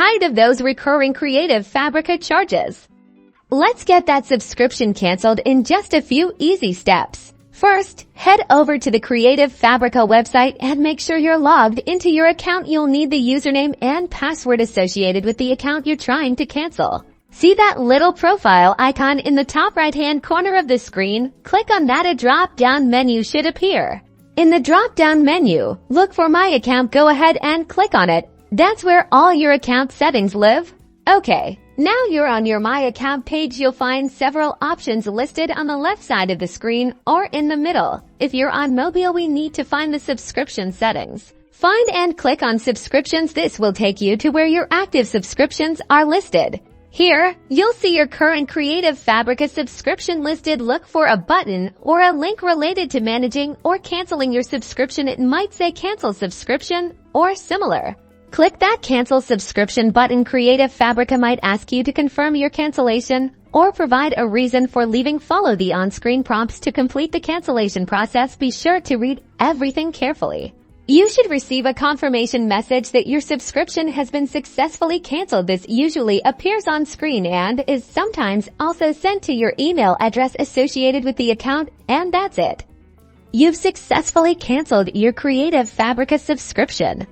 Tired of those recurring Creative Fabrica charges? Let's get that subscription canceled in just a few easy steps. First, head over to the Creative Fabrica website and make sure you're logged into your account. You'll need the username and password associated with the account you're trying to cancel. See that little profile icon in the top right-hand corner of the screen? Click on that. A drop-down menu should appear. In the drop-down menu, look for My Account. Go ahead and click on it. That's where all your account settings live. Okay, now you're on your My Account page. You'll find several options listed on the left side of the screen or in the middle. If you're on mobile, we need to find the subscription settings. Find and click on Subscriptions. This will take you to where your active subscriptions are listed. Here, you'll see your current Creative Fabrica subscription listed. Look for a button or a link related to managing or canceling your subscription. It might say Cancel Subscription or similar. Click that Cancel Subscription button. Creative Fabrica might ask you to confirm your cancellation or provide a reason for leaving. Follow the on-screen prompts to complete the cancellation process. Be sure to read everything carefully. You should receive a confirmation message that your subscription has been successfully canceled. This usually appears on screen and is sometimes also sent to your email address associated with the account, and that's it. You've successfully canceled your Creative Fabrica subscription.